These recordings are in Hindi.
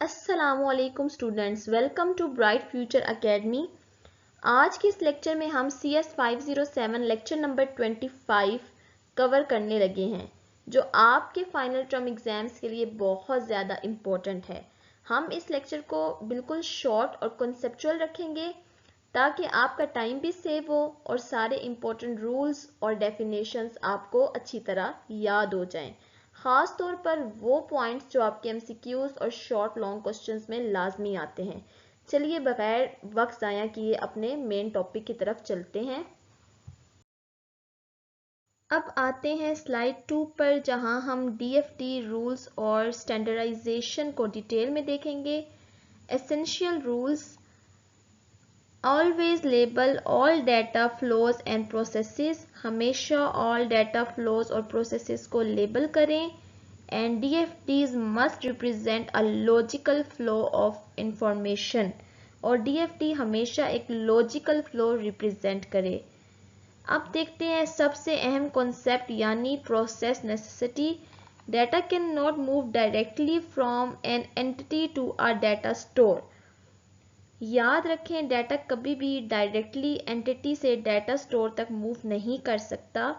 अस्सलामुअलैकुम students, welcome to Bright Future Academy. आज के इस लेक्चर में हम CS 507 लेक्चर नंबर 25 कवर करने लगे हैं, जो आपके फाइनल टर्म एग्जाम्स के लिए बहुत ज़्यादा इम्पोर्टेंट है। हम इस लेक्चर को बिल्कुल शॉर्ट और कॉन्सेप्चुअल रखेंगे ताकि आपका टाइम भी सेव हो और सारे इम्पोर्टेंट रूल्स और डेफिनेशंस आपको अच्छी तरह याद हो जाएं। ख़ास तौर पर वो पॉइंट्स जो आपके MCQs और शॉर्ट लॉन्ग क्वेश्चंस में लाजमी आते हैं। चलिए बगैर वक्त ज़ाया किए अपने मेन टॉपिक की तरफ चलते हैं। अब आते हैं स्लाइड 2 पर, जहां हम DFT रूल्स और स्टैंडर्डाइजेशन को डिटेल में देखेंगे। Essential rules: always label all data flows and processes, हमेशा ऑल डाटा फ्लोज और प्रोसेसेस को लेबल करें। And DFTs must represent a logical flow of information, और DFT हमेशा एक logical flow represent करे। अब देखते हैं सबसे अहम कॉन्सेप्ट यानी process necessity. Data cannot move directly from an entity to a data store. याद रखें, डाटा कभी भी डायरेक्टली एंटिटी से डाटा स्टोर तक मूव नहीं कर सकता।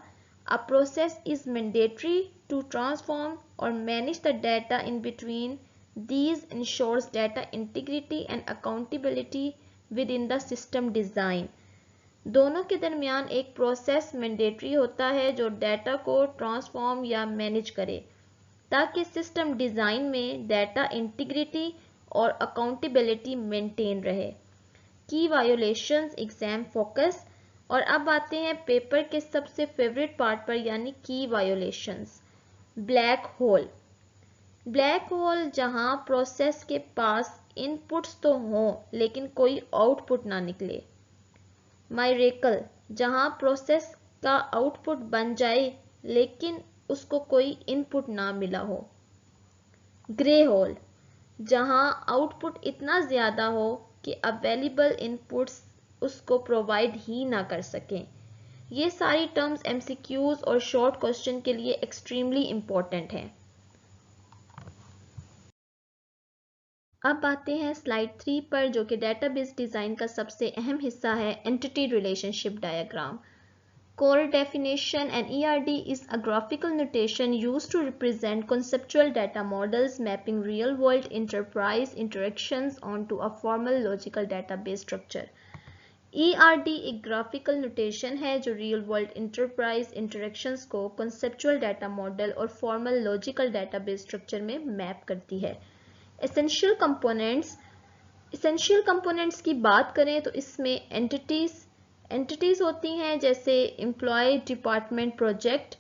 A process is mandatory to transform or manage the data in between. These ensures data integrity and accountability within the system design. दोनों के दरमियान एक प्रोसेस मैंडेटरी होता है जो डाटा को ट्रांसफॉर्म या मैनेज करे ताकि सिस्टम डिज़ाइन में डाटा इंटीग्रिटी और अकाउंटेबिलिटी मेंटेन रहे। की वायोलेशंस एग्जाम फोकस। और अब आते हैं पेपर के सबसे फेवरेट पार्ट पर यानी की violations. Black hole. Black hole जहां प्रोसेस के पास इनपुट्स तो हों लेकिन कोई आउटपुट ना निकले। मायरेकल, जहां प्रोसेस का आउटपुट बन जाए लेकिन उसको कोई इनपुट ना मिला हो। ग्रे होल, जहां आउटपुट इतना ज़्यादा हो कि अवेलेबल इनपुट्स उसको प्रोवाइड ही ना कर सकें। ये सारी टर्म्स MCQs और शॉर्ट क्वेश्चन के लिए एक्सट्रीमली इम्पोर्टेंट हैं। अब आते हैं स्लाइड 3 पर, जो कि डेटाबेस डिज़ाइन का सबसे अहम हिस्सा है, entity relationship diagram. Core definition: an ERD is a graphical notation used to represent conceptual data models mapping real-world enterprise interactions onto a formal logical database structure. ERD एक ग्राफिकल नोटेशन है जो रियल वर्ल्ड इंटरप्राइज इंटरेक्शंस को कंसेप्चुअल डाटा मॉडल और फॉर्मल लॉजिकल डाटाबेस स्ट्रक्चर में मैप करती है। एसेंशियल कंपोनेंट्स की बात करें तो इसमें एंटिटीज होती हैं जैसे एम्प्लॉय, डिपार्टमेंट, प्रोजेक्ट।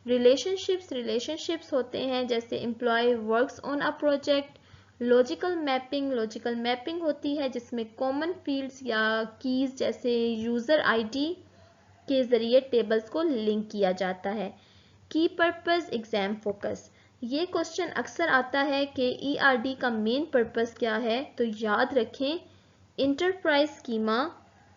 रिलेशनशिप्स होते हैं जैसे employ works on a project. Logical mapping होती है जिसमें कॉमन फील्ड्स या कीज जैसे यूज़र आईडी के ज़रिए टेबल्स को लिंक किया जाता है। Key purpose exam focus. ये क्वेश्चन अक्सर आता है कि ERD का मेन पर्पस क्या है, तो याद रखें इंटरप्राइज स्कीमा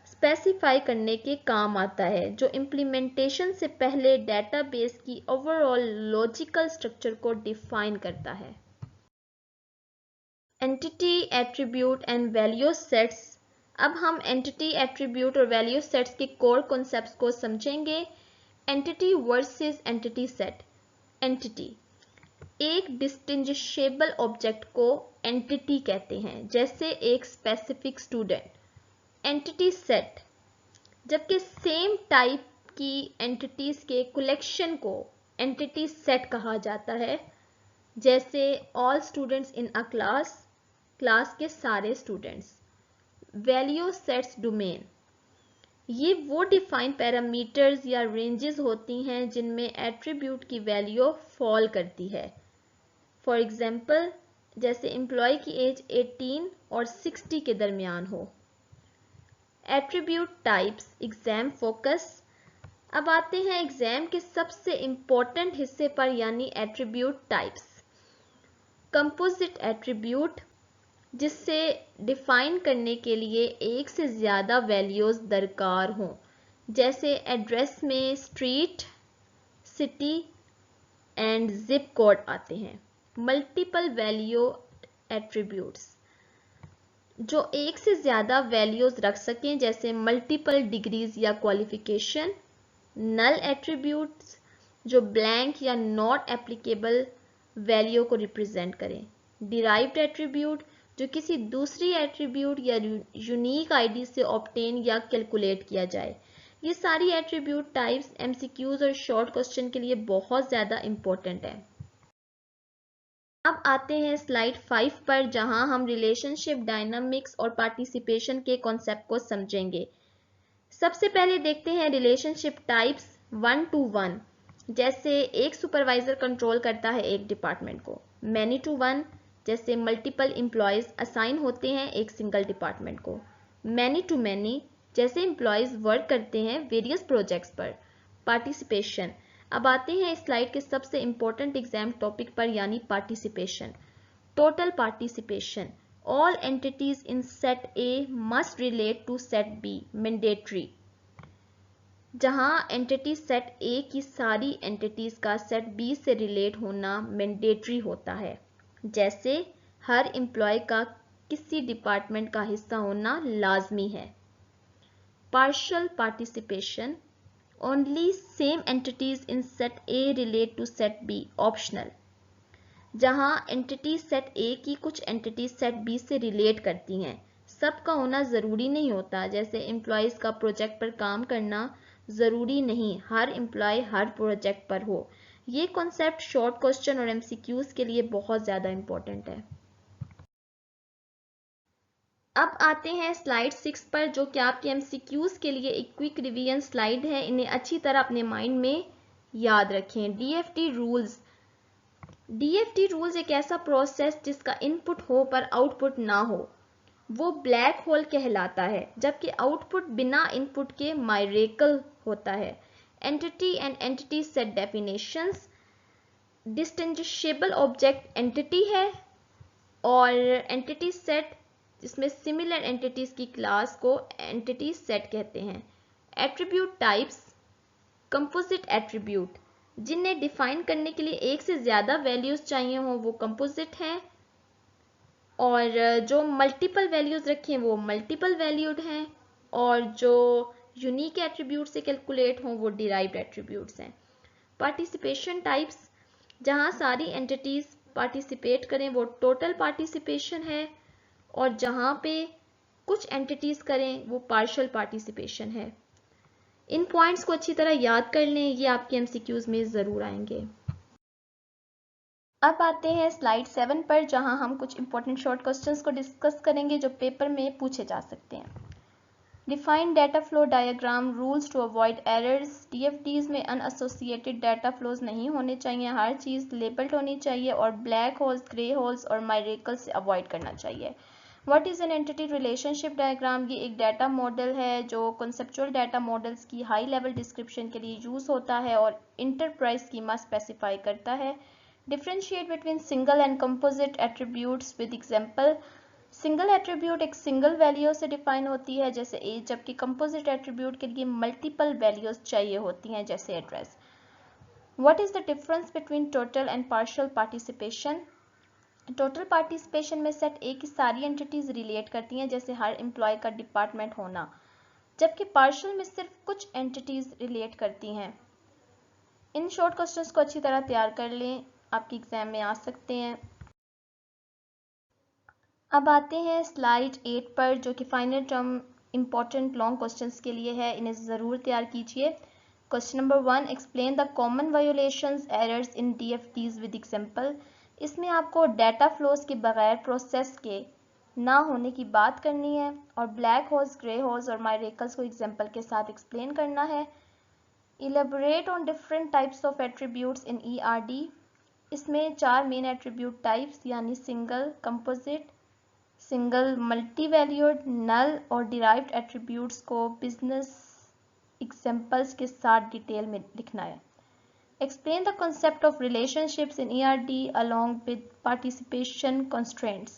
स्पेसिफाई करने के काम आता है जो इम्प्लीमेंटेशन से पहले डेटाबेस की ओवरऑल लॉजिकल स्ट्रक्चर को डिफाइन करता है। Entity, attribute and value sets. अब हम एंटिटी, एट्रीब्यूट और वैल्यू सेट्स के कोर कॉन्सेप्ट्स को समझेंगे। Entity versus entity set. Entity एक डिस्टिंग्विशेबल ऑब्जेक्ट को एंटिटी कहते हैं, जैसे एक स्पेसिफिक स्टूडेंट। एंटिटी सेट, जबकि सेम टाइप की एंटिटीज के कलेक्शन को एंटिटी सेट कहा जाता है, जैसे all students in a class के सारे स्टूडेंट्स। वैल्यू सेट्स डोमेन, ये वो डिफाइंड पैरामीटर्स या रेंजेस होती हैं जिनमें एट्रीब्यूट की वैल्यू फॉल करती है। फॉर एग्जांपल, जैसे एम्प्लॉय की एज 18 और 60 के दरमियान हो। Attribute types exam focus. अब आते हैं एग्जाम के सबसे इंपॉर्टेंट हिस्से पर यानी एट्रीब्यूट टाइप्स। कंपोजिट एट्रीब्यूट, जिससे डिफाइन करने के लिए एक से ज़्यादा वैल्यूज़ दरकार हों, जैसे एड्रेस में street, city and zip code आते हैं। मल्टीपल वैल्यू एट्रीब्यूट्स जो एक से ज़्यादा वैल्यूज़ रख सकें, जैसे मल्टीपल डिग्रीज या क्वालिफिकेशन। नल एट्रीब्यूट्स जो ब्लैंक या नॉट एप्लीकेबल वैल्यू को रिप्रेजेंट करें। डिराइव्ड एट्रीब्यूट जो किसी दूसरी एट्रीब्यूट या यूनिक आईडी से ऑब्टेन या कैलकुलेट किया जाए। ये सारी एट्रीब्यूट टाइप्स एमसीक्यूज और शॉर्ट क्वेश्चन के लिए बहुत ज़्यादा इंपॉर्टेंट है। अब आते हैं स्लाइड 5 पर, जहां हम रिलेशनशिप, डायनामिक्स और पार्टिसिपेशन के कॉन्सेप्ट को समझेंगे। सबसे पहले देखते हैं रिलेशनशिप टाइप्स 1 to 1। जैसे एक सुपरवाइजर कंट्रोल करता है एक डिपार्टमेंट को। मैनी टू वन जैसे मल्टीपल एम्प्लॉयज असाइन होते हैं एक सिंगल डिपार्टमेंट को। मैनी टू मैनी जैसे एम्प्लॉयज वर्क करते हैं वेरियस प्रोजेक्ट्स पर। पार्टिसिपेशन। अब आते हैं इस स्लाइड के सबसे इंपॉर्टेंट एग्जाम टॉपिक पर, यानी participation. Total participation. All entities in set A must relate to set B, mandatory. जहां एंटिटी सेट ए की सारी एंटिटीज का सेट बी से रिलेट होना मैंडेटरी होता है। जैसे हर एम्प्लॉय का किसी डिपार्टमेंट का हिस्सा होना लाजमी है। Partial participation. Only same entities in set A relate to set B, optional. जहां एंटिटी सेट ए की कुछ एंटिटी सेट बी से रिलेट करती हैं, सबका होना ज़रूरी नहीं होता। जैसे एम्प्लॉयज़ का प्रोजेक्ट पर काम करना ज़रूरी नहीं हर एम्प्लॉय हर प्रोजेक्ट पर हो। ये कॉन्सेप्ट शॉर्ट क्वेश्चन और एमसीक्यूज के लिए बहुत ज़्यादा इंपॉर्टेंट है। अब आते हैं स्लाइड 6 पर, जो कि आपके एमसीक्यूज के लिए एक क्विक रिवीजन स्लाइड है। इन्हें अच्छी तरह अपने माइंड में याद रखें। DFT rules. डीएफटी रूल्स एक ऐसा प्रोसेस जिसका इनपुट हो पर आउटपुट ना हो, वो ब्लैक होल कहलाता है। जबकि आउटपुट बिना इनपुट के मायरेकल होता है। Entity and entity set definitions. Distinguishable object entity है, और एंटिटी सेट जिसमें सिमिलर एंटिटीज की क्लास को एंटिटी सेट कहते हैं। Attribute types. कंपोजिट एट्रीब्यूट जिन्हें डिफाइन करने के लिए एक से ज़्यादा वैल्यूज चाहिए हों वो कंपोजिट हैं, और जो मल्टीपल वैल्यूज रखें वो मल्टीपल वैल्यूड हैं, और जो यूनिक एट्रीब्यूट से कैलकुलेट हों वो डिराइव्ड एट्रीब्यूट्स हैं। Participation types. जहां सारी एंटिटीज पार्टिसिपेट करें वो टोटल पार्टिसिपेशन है, और जहां पे कुछ एंटिटीज करें वो पार्शियल पार्टिसिपेशन है। इन पॉइंट्स को अच्छी तरह याद कर लें, ये आपके एमसीक्यूज में ज़रूर आएंगे। अब आते हैं स्लाइड 7 पर, जहां हम कुछ इंपॉर्टेंट शॉर्ट क्वेश्चंस को डिस्कस करेंगे जो पेपर में पूछे जा सकते हैं। Define data flow diagram, rules to avoid errors. DFDs में अनएसोसिएटेड डाटा फ्लोज नहीं होने चाहिए, हर चीज़ लेबल्ड होनी चाहिए, और ब्लैक होल्स, ग्रे होल्स और मायरेकल से अवॉइड करना चाहिए। What is an entity relationship diagram? ये एक डाटा मॉडल है जो कंसेप्चुअल डाटा मॉडल्स की हाई लेवल डिस्क्रिप्शन के लिए यूज़ होता है और इंटरप्राइज स्कीमा स्पेसिफाई करता है। Differentiate between single and composite attributes with example. Single attribute एक सिंगल वैल्यू से डिफाइन होती है जैसे एज, जबकि कंपोजिट एट्रीब्यूट के लिए मल्टीपल वैल्यूज चाहिए होती हैं जैसे address. What is the difference between total and partial participation? Total participation में सेट ए की सारी एंटिटीज रिलेट करती हैं जैसे हर एम्प्लॉय का डिपार्टमेंट होना, जबकि पार्शियल में सिर्फ कुछ एंटिटीज रिलेट करती हैं। इन शॉर्ट क्वेश्चंस को अच्छी तरह तैयार कर लें, आपके एग्जाम में आ सकते हैं। अब आते हैं स्लाइड 8 पर, जो कि final term important long questions के लिए है, इन्हें ज़रूर तैयार कीजिए। Question number 1, explain the common violations errors in DFDs with example. इसमें आपको डाटा फ्लोज के बगैर प्रोसेस के ना होने की बात करनी है, और ब्लैक होल्स, ग्रे होल्स और मायरेकल्स को एग्जांपल के साथ एक्सप्लेन करना है। Elaborate on different types of attributes in ERD. इसमें 4 मेन एट्रीब्यूट टाइप्स यानी single, composite, single multi valued, null और डिराइव्ड एट्रीब्यूट्स को बिजनेस एग्जांपल्स के साथ डिटेल में लिखना है। Explain the concept of relationships in ERD along with participation constraints.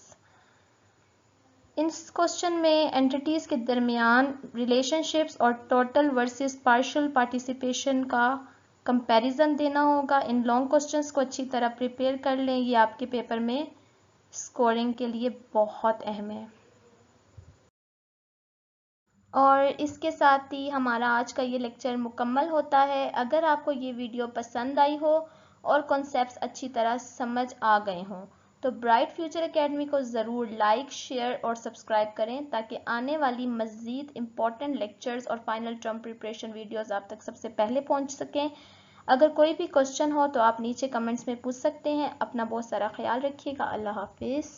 इस क्वेश्चन में एंटिटीज के दरमियान रिलेशनशिप्स और टोटल वर्सेस पार्शियल पार्टिसिपेशन का कंपैरिजन देना होगा। इन लॉन्ग क्वेश्चंस को अच्छी तरह प्रिपेयर कर लें, ये आपके पेपर में स्कोरिंग के लिए बहुत अहम है। और इसके साथ ही हमारा आज का ये लेक्चर मुकम्मल होता है। अगर आपको ये वीडियो पसंद आई हो और कॉन्सेप्ट्स अच्छी तरह समझ आ गए हों तो ब्राइट फ्यूचर एकेडमी को ज़रूर लाइक, शेयर और सब्सक्राइब करें ताकि आने वाली मज़ीद इम्पॉर्टेंट लेक्चर्स और फाइनल टर्म प्रिपरेशन वीडियोस आप तक सबसे पहले पहुंच सकें। अगर कोई भी क्वेश्चन हो तो आप नीचे कमेंट्स में पूछ सकते हैं। अपना बहुत सारा ख्याल रखिएगा। अल्लाह हाफिज़।